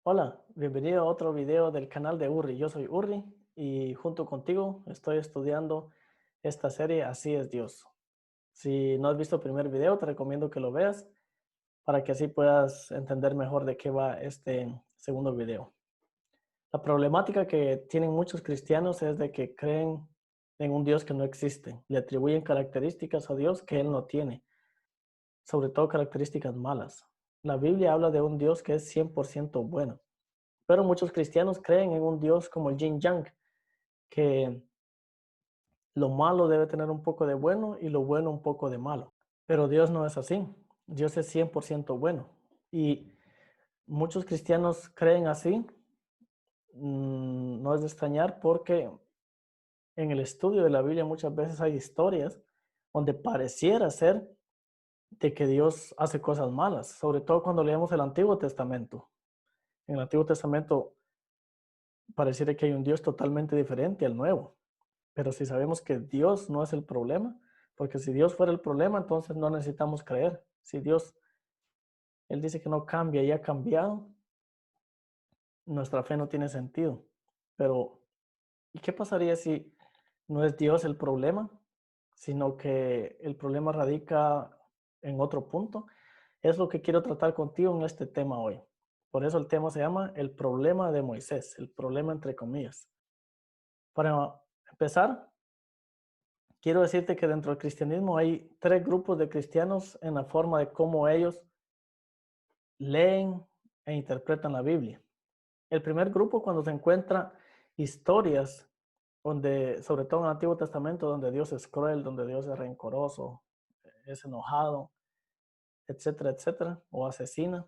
Hola, bienvenido a otro video del canal de Urri. Yo soy Urri y junto contigo estoy estudiando esta serie Así es Dios. Si no has visto el primer video, te recomiendo que lo veas para que así puedas entender mejor de qué va este segundo video. La problemática que tienen muchos cristianos es de que creen en un Dios que no existe. Le atribuyen características a Dios que Él no tiene, sobre todo características malas. La Biblia habla de un Dios que es 100% bueno. Pero muchos cristianos creen en un Dios como el Yin Yang, que lo malo debe tener un poco de bueno y lo bueno un poco de malo. Pero Dios no es así. Dios es 100% bueno. Y muchos cristianos creen así. No es de extrañar porque en el estudio de la Biblia muchas veces hay historias donde pareciera ser de que Dios hace cosas malas, sobre todo cuando leemos el Antiguo Testamento. En el Antiguo Testamento pareciera que hay un Dios totalmente diferente al Nuevo. Pero si sabemos que Dios no es el problema, porque si Dios fuera el problema, entonces no necesitamos creer. Si Dios, Él dice que no cambia y ha cambiado, nuestra fe no tiene sentido. Pero, ¿y qué pasaría si no es Dios el problema, sino que el problema radica en otro punto? Es lo que quiero tratar contigo en este tema hoy. Por eso el tema se llama el problema de Moisés, el problema entre comillas. Para empezar, quiero decirte que dentro del cristianismo hay tres grupos de cristianos en la forma de cómo ellos leen e interpretan la Biblia. El primer grupo, cuando se encuentra historias donde, sobre todo en el Antiguo Testamento, donde Dios es cruel, donde Dios es rencoroso, es enojado, etcétera, etcétera, o asesina,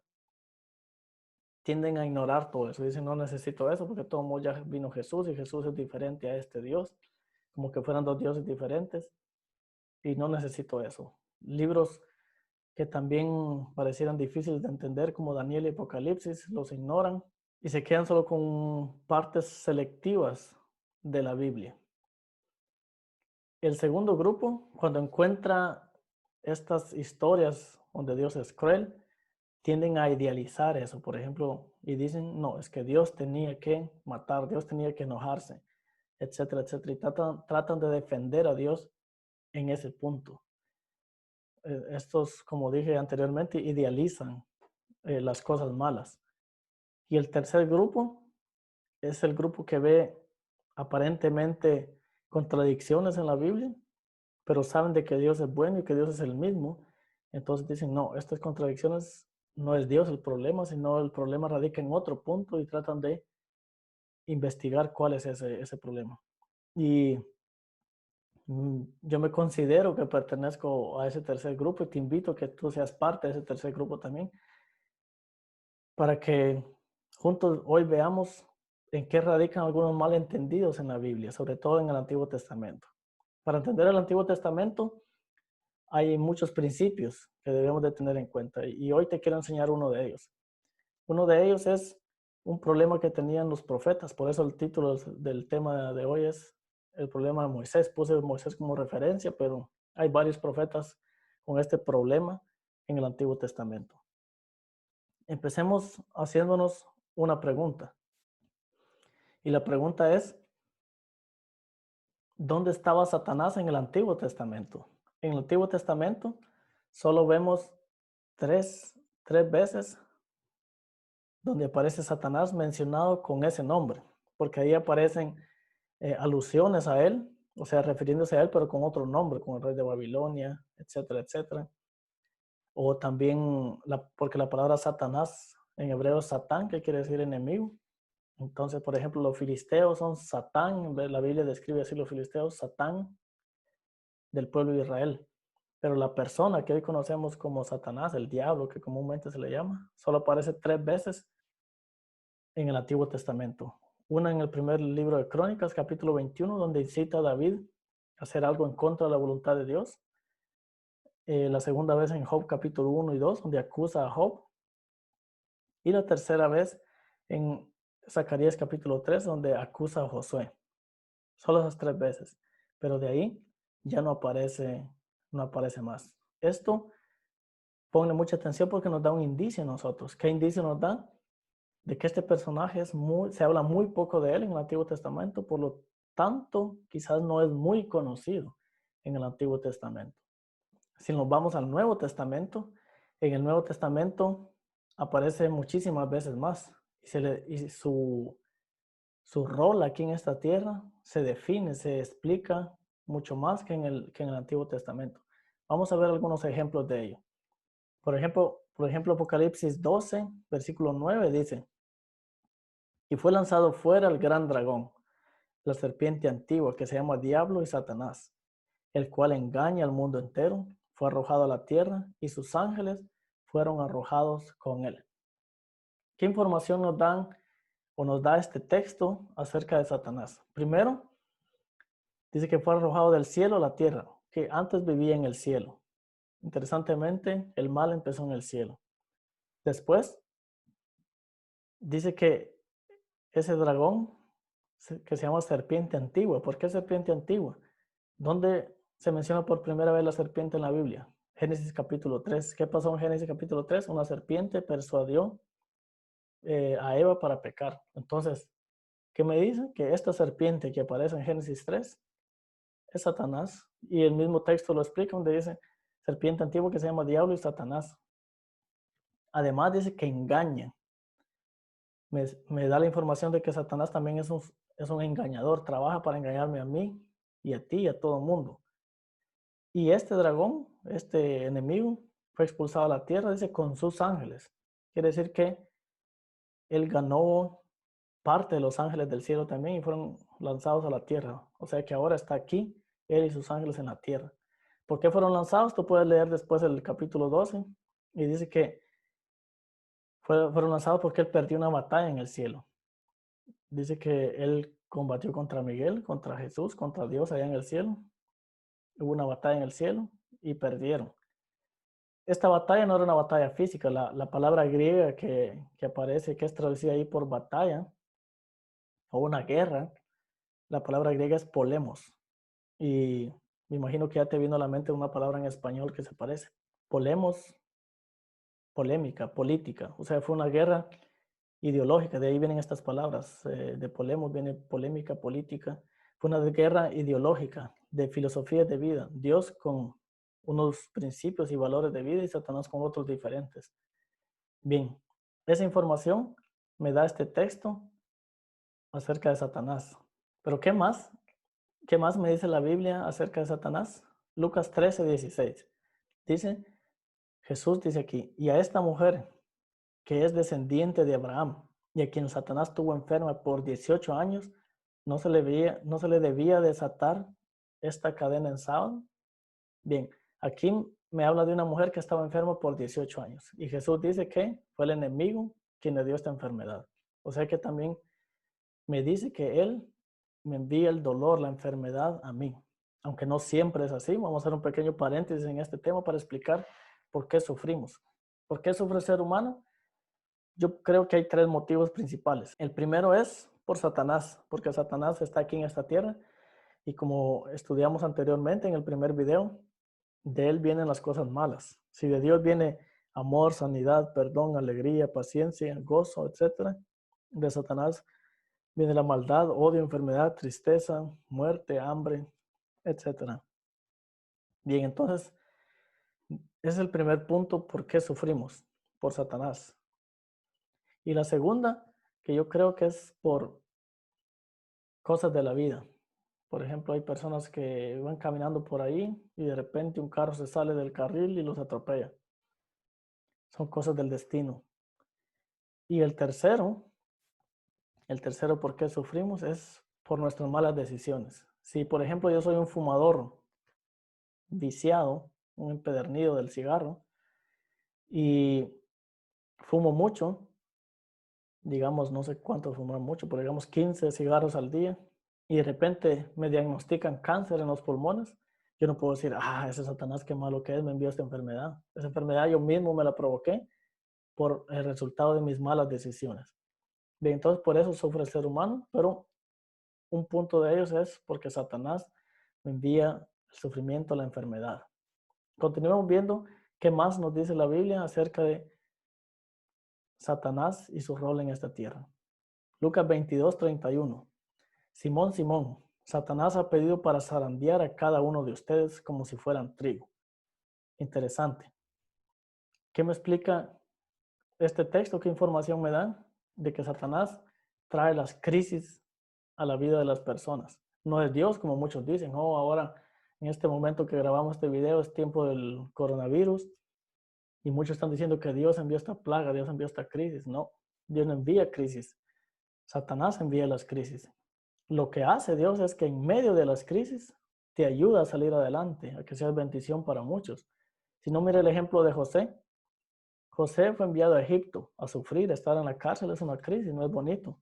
tienden a ignorar todo eso. Dicen, no necesito eso porque todo mundo ya vino Jesús y Jesús es diferente a este Dios, como que fueran dos dioses diferentes y no necesito eso. Libros que también parecieran difíciles de entender, como Daniel y Apocalipsis, los ignoran y se quedan solo con partes selectivas de la Biblia. El segundo grupo, cuando encuentra estas historias donde Dios es cruel, tienden a idealizar eso, por ejemplo, y dicen, no, es que Dios tenía que matar, Dios tenía que enojarse, etcétera, etcétera, y tratan de defender a Dios en ese punto. Estos, como dije anteriormente, idealizan las cosas malas. Y el tercer grupo es el grupo que ve aparentemente contradicciones en la Biblia, pero saben de que Dios es bueno y que Dios es el mismo. Entonces dicen, no, estas contradicciones no es Dios el problema, sino el problema radica en otro punto y tratan de investigar cuál es ese problema. Y yo me considero que pertenezco a ese tercer grupo y te invito a que tú seas parte de ese tercer grupo también, para que juntos hoy veamos en qué radican algunos malentendidos en la Biblia, sobre todo en el Antiguo Testamento. Para entender el Antiguo Testamento hay muchos principios que debemos de tener en cuenta y hoy te quiero enseñar uno de ellos. Uno de ellos es un problema que tenían los profetas, por eso el título del tema de hoy es el problema de Moisés. Puse Moisés como referencia, pero hay varios profetas con este problema en el Antiguo Testamento. Empecemos haciéndonos una pregunta. Y la pregunta es, ¿dónde estaba Satanás en el Antiguo Testamento? En el Antiguo Testamento solo vemos tres veces donde aparece Satanás mencionado con ese nombre, porque ahí aparecen alusiones a él, o sea, refiriéndose a él, pero con otro nombre, como el rey de Babilonia, etcétera, etcétera. O también, porque la palabra Satanás en hebreo es Satán, que quiere decir enemigo. Entonces, por ejemplo, los filisteos son Satán, la Biblia describe así los filisteos, Satán del pueblo de Israel. Pero la persona que hoy conocemos como Satanás, el diablo, que comúnmente se le llama, solo aparece tres veces en el Antiguo Testamento. Una en el primer libro de Crónicas, capítulo 21, donde incita a David a hacer algo en contra de la voluntad de Dios. La segunda vez en Job, capítulo 1 y 2, donde acusa a Job. Y la tercera vez en Zacarías, capítulo 3, donde acusa a Josué. Solo esas tres veces. Pero de ahí ya no aparece más. Esto pone mucha atención porque nos da un indicio a nosotros. ¿Qué indicio nos da? de que este personaje se habla muy poco de él en el Antiguo Testamento, por lo tanto, quizás no es muy conocido en el Antiguo Testamento. Si nos vamos al Nuevo Testamento, en el Nuevo Testamento aparece muchísimas veces más y su rol aquí en esta tierra se define, se explica mucho más que en el Antiguo Testamento. Vamos a ver algunos ejemplos de ello. Por ejemplo, Apocalipsis 12, versículo 9 dice, y fue lanzado fuera el gran dragón, la serpiente antigua que se llama Diablo y Satanás, el cual engaña al mundo entero, fue arrojado a la tierra y sus ángeles fueron arrojados con él. ¿Qué información nos dan o nos da este texto acerca de Satanás? Primero, dice que fue arrojado del cielo a la tierra, que antes vivía en el cielo. Interesantemente, el mal empezó en el cielo. Después, dice que ese dragón, que se llama serpiente antigua. ¿Por qué serpiente antigua? ¿Dónde se menciona por primera vez la serpiente en la Biblia? Génesis capítulo 3. ¿Qué pasó en Génesis capítulo 3? Una serpiente persuadió a Eva para pecar. Entonces, ¿qué me dicen? Que esta serpiente que aparece en Génesis 3 es Satanás. Y el mismo texto lo explica donde dice serpiente antigua que se llama Diablo y Satanás. Además dice que engaña. Me da la información de que Satanás también es un engañador, trabaja para engañarme a mí y a ti y a todo el mundo. Y este dragón, este enemigo, fue expulsado a la tierra, dice, con sus ángeles. Quiere decir que él ganó parte de los ángeles del cielo también y fueron lanzados a la tierra. O sea que ahora está aquí, él y sus ángeles en la tierra. ¿Por qué fueron lanzados? Tú puedes leer después el capítulo 12 y dice que fueron lanzados porque él perdió una batalla en el cielo. Dice que él combatió contra Miguel, contra Jesús, contra Dios allá en el cielo. Hubo una batalla en el cielo y perdieron. Esta batalla no era una batalla física. La palabra griega que aparece, que es traducida ahí por batalla o una guerra, la palabra griega es polemos. Y me imagino que ya te vino a la mente una palabra en español que se parece. Polemos, polémica, política. O sea, fue una guerra ideológica, de ahí vienen estas palabras, de polemos viene polémica, política, fue una guerra ideológica, de filosofía de vida, Dios con unos principios y valores de vida y Satanás con otros diferentes. Bien, esa información me da este texto acerca de Satanás. Pero ¿qué más? ¿Qué más me dice la Biblia acerca de Satanás? Lucas 13:16. Dice, Jesús dice aquí, y a esta mujer que es descendiente de Abraham y a quien Satanás tuvo enferma por 18 años, no se le debía desatar esta cadena en sábado. Bien, aquí me habla de una mujer que estaba enferma por 18 años y Jesús dice que fue el enemigo quien le dio esta enfermedad. O sea que también me dice que Él me envía el dolor, la enfermedad a mí. Aunque no siempre es así, vamos a hacer un pequeño paréntesis en este tema para explicar por qué sufrimos. ¿Por qué sufre el ser humano? Yo creo que hay tres motivos principales. El primero es por Satanás, porque Satanás está aquí en esta tierra y como estudiamos anteriormente en el primer video, de él vienen las cosas malas. Si de Dios viene amor, sanidad, perdón, alegría, paciencia, gozo, etcétera, de Satanás viene la maldad, odio, enfermedad, tristeza, muerte, hambre, etcétera. Bien, entonces, ese es el primer punto por qué sufrimos, por Satanás. Y la segunda, que yo creo que es por cosas de la vida. Por ejemplo, hay personas que van caminando por ahí y de repente un carro se sale del carril y los atropella. Son cosas del destino. Y el tercero por qué sufrimos es por nuestras malas decisiones. Si, por ejemplo, yo soy un fumador viciado, un empedernido del cigarro, y fumo mucho, digamos, no sé cuánto fumar mucho, pero digamos 15 cigarros al día, y de repente me diagnostican cáncer en los pulmones, yo no puedo decir, ese Satanás qué malo que es, me envió esta enfermedad. Esa enfermedad yo mismo me la provoqué por el resultado de mis malas decisiones. Bien, entonces por eso sufre el ser humano, pero un punto de ellos es porque Satanás me envía el sufrimiento, la enfermedad. Continuamos viendo qué más nos dice la Biblia acerca de Satanás y su rol en esta tierra. Lucas 22:31. Simón, Simón, Satanás ha pedido para zarandear a cada uno de ustedes como si fueran trigo. Interesante. ¿Qué me explica este texto? ¿Qué información me da? De que Satanás trae las crisis a la vida de las personas. No es Dios, como muchos dicen. Oh, ahora, en este momento que grabamos este video, es tiempo del coronavirus. Y muchos están diciendo que Dios envió esta plaga, Dios envió esta crisis. No, Dios no envía crisis. Satanás envía las crisis. Lo que hace Dios es que en medio de las crisis te ayuda a salir adelante, a que seas bendición para muchos. Si no, mira el ejemplo de José. José fue enviado a Egipto a sufrir, estar en la cárcel es una crisis, no es bonito.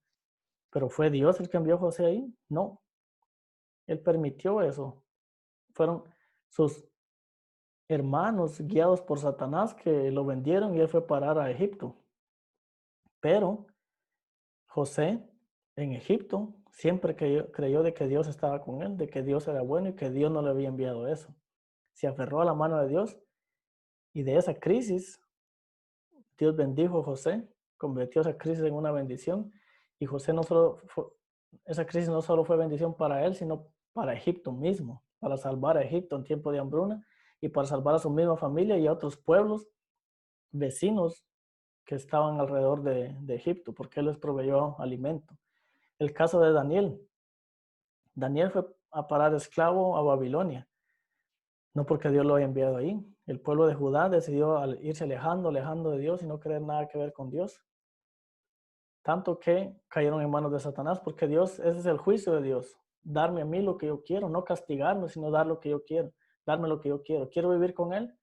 Pero ¿fue Dios el que envió a José ahí? No, él permitió eso. Fueron sus hermanos guiados por Satanás que lo vendieron y él fue a parar a Egipto. Pero José en Egipto siempre creyó de que Dios estaba con él, de que Dios era bueno y que Dios no le había enviado eso. Se aferró a la mano de Dios y de esa crisis Dios bendijo a José, convirtió esa crisis en una bendición y José no solo fue, esa crisis no solo fue bendición para él, sino para Egipto mismo, para salvar a Egipto en tiempo de hambruna y para salvar a su misma familia y a otros pueblos vecinos que estaban alrededor de Egipto, porque él les proveyó alimento. El caso de Daniel. Daniel fue a parar esclavo a Babilonia, no porque Dios lo haya enviado ahí. El pueblo de Judá decidió irse alejando de Dios y no querer nada que ver con Dios. Tanto que cayeron en manos de Satanás, porque Dios, ese es el juicio de Dios. Darme a mí lo que yo quiero, no castigarme, sino dar lo que yo quiero, darme lo que yo quiero. Quiero vivir con Él,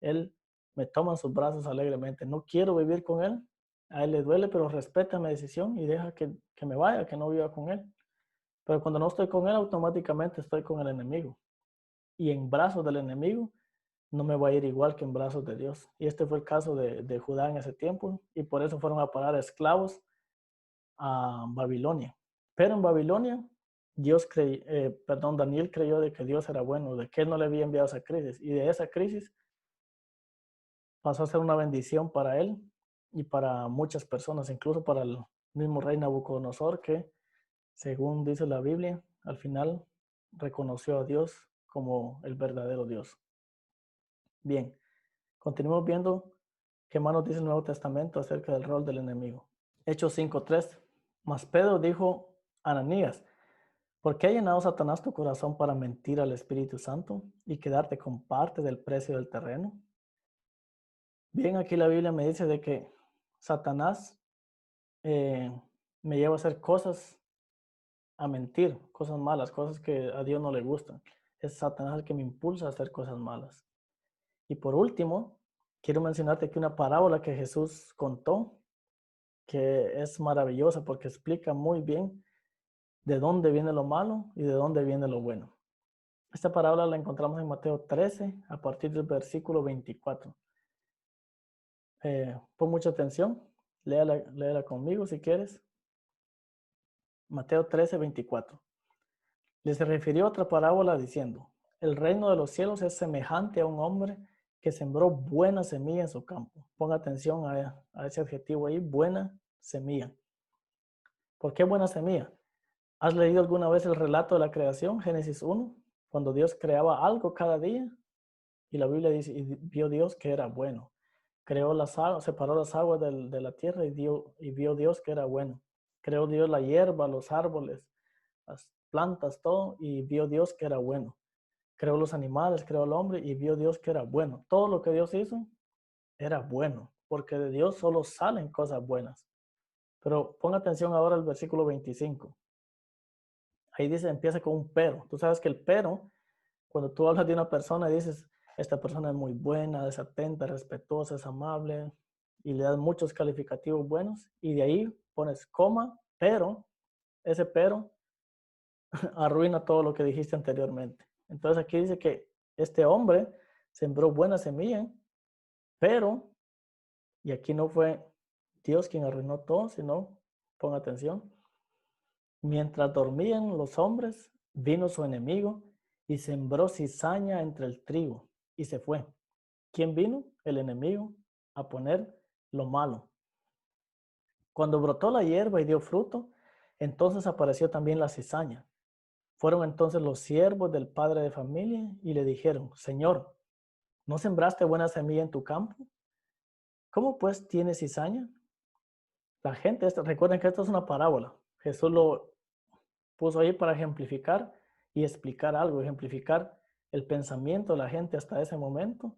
Él me toma en sus brazos alegremente. No quiero vivir con Él, a Él le duele, pero respeta mi decisión y deja que me vaya, que no viva con Él. Pero cuando no estoy con Él, automáticamente estoy con el enemigo. Y en brazos del enemigo no me voy a ir igual que en brazos de Dios. Y este fue el caso de Judá en ese tiempo, y por eso fueron a parar esclavos a Babilonia. Pero en Babilonia, Daniel creyó de que Dios era bueno, de que él no le había enviado esa crisis. Y de esa crisis pasó a ser una bendición para él y para muchas personas, incluso para el mismo rey Nabucodonosor, que según dice la Biblia, al final reconoció a Dios como el verdadero Dios. Bien, continuemos viendo qué más nos dice el Nuevo Testamento acerca del rol del enemigo. Hechos 5:3. Mas Pedro dijo a Ananías: ¿por qué ha llenado Satanás tu corazón para mentir al Espíritu Santo y quedarte con parte del precio del terreno? Bien, aquí la Biblia me dice de que Satanás me lleva a hacer cosas, a mentir, cosas malas, cosas que a Dios no le gustan. Es Satanás el que me impulsa a hacer cosas malas. Y por último, quiero mencionarte aquí una parábola que Jesús contó, que es maravillosa porque explica muy bien de dónde viene lo malo y de dónde viene lo bueno. Esta parábola la encontramos en Mateo 13, a partir del versículo 24. Pon mucha atención, léela conmigo si quieres. Mateo 13, 24. Les refirió otra parábola diciendo: el reino de los cielos es semejante a un hombre que sembró buena semilla en su campo. Ponga atención a ese adjetivo ahí, buena semilla. ¿Por qué buena semilla? ¿Has leído alguna vez el relato de la creación, Génesis 1, cuando Dios creaba algo cada día? Y la Biblia dice, y vio Dios que era bueno. Creó las aguas, separó las aguas de la tierra y vio Dios que era bueno. Creó Dios la hierba, los árboles, las plantas, todo, y vio Dios que era bueno. Creó los animales, creó al hombre y vio Dios que era bueno. Todo lo que Dios hizo era bueno, porque de Dios solo salen cosas buenas. Pero ponga atención ahora al versículo 25. Ahí dice, empieza con un pero. Tú sabes que el pero, cuando tú hablas de una persona y dices, esta persona es muy buena, es atenta, respetuosa, es amable, y le das muchos calificativos buenos, y de ahí pones coma, pero, ese pero arruina todo lo que dijiste anteriormente. Entonces aquí dice que este hombre sembró buena semilla, pero, y aquí no fue Dios quien arruinó todo, sino, pon atención, mientras dormían los hombres, vino su enemigo y sembró cizaña entre el trigo y se fue. ¿Quién vino? El enemigo a poner lo malo. Cuando brotó la hierba y dio fruto, entonces apareció también la cizaña. Fueron entonces los siervos del padre de familia y le dijeron: Señor, ¿no sembraste buena semilla en tu campo? ¿Cómo pues tiene cizaña? La gente, recuerden que esto es una parábola. Jesús lo puso ahí para ejemplificar y explicar algo, ejemplificar el pensamiento de la gente hasta ese momento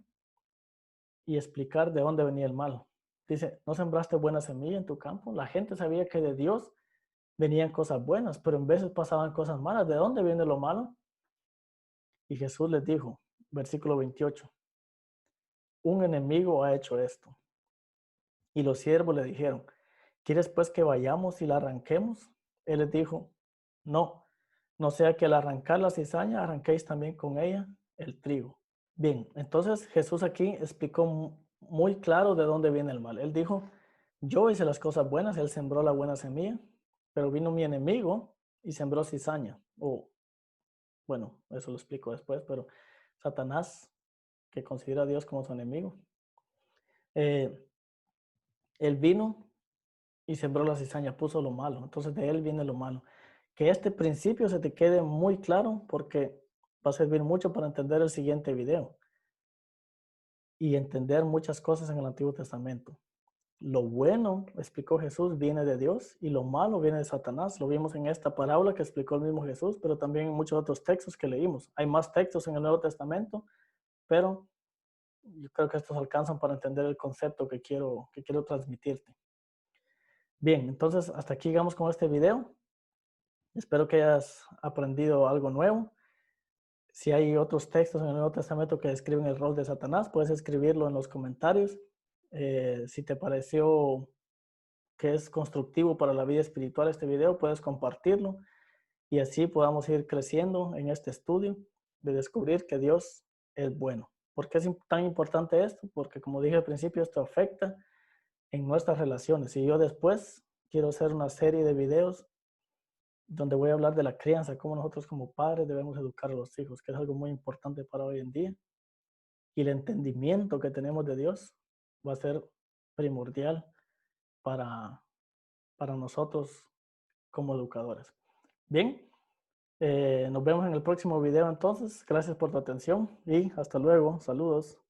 y explicar de dónde venía el mal. Dice: ¿no sembraste buena semilla en tu campo? La gente sabía que de Dios venían cosas buenas, pero en veces pasaban cosas malas. ¿De dónde viene lo malo? Y Jesús les dijo, versículo 28, un enemigo ha hecho esto. Y los siervos le dijeron: ¿quieres pues que vayamos y la arranquemos? Él les dijo: no, no sea que al arrancar la cizaña arranquéis también con ella el trigo. Bien, entonces Jesús aquí explicó muy claro de dónde viene el mal. Él dijo: yo hice las cosas buenas, él sembró la buena semilla, pero vino mi enemigo y sembró cizaña. O, bueno, eso lo explico después, pero Satanás, que considera a Dios como su enemigo, eh, él vino y sembró la cizaña, puso lo malo. Entonces de él viene lo malo. Que este principio se te quede muy claro porque va a servir mucho para entender el siguiente video y entender muchas cosas en el Antiguo Testamento. Lo bueno, explicó Jesús, viene de Dios y lo malo viene de Satanás. Lo vimos en esta parábola que explicó el mismo Jesús, pero también en muchos otros textos que leímos. Hay más textos en el Nuevo Testamento, pero yo creo que estos alcanzan para entender el concepto que quiero transmitirte. Bien, entonces hasta aquí llegamos con este video. Espero que hayas aprendido algo nuevo. Si hay otros textos en el Nuevo Testamento que describen el rol de Satanás, puedes escribirlo en los comentarios. Si te pareció que es constructivo para la vida espiritual este video, puedes compartirlo y así podamos ir creciendo en este estudio de descubrir que Dios es bueno. ¿Por qué es tan importante esto? Porque, como dije al principio, esto afecta en nuestras relaciones. Y yo después quiero hacer una serie de videos donde voy a hablar de la crianza, cómo nosotros como padres debemos educar a los hijos, que es algo muy importante para hoy en día. Y el entendimiento que tenemos de Dios va a ser primordial para, para nosotros como educadores. Bien, nos vemos en el próximo video entonces. Gracias por tu atención y hasta luego. Saludos.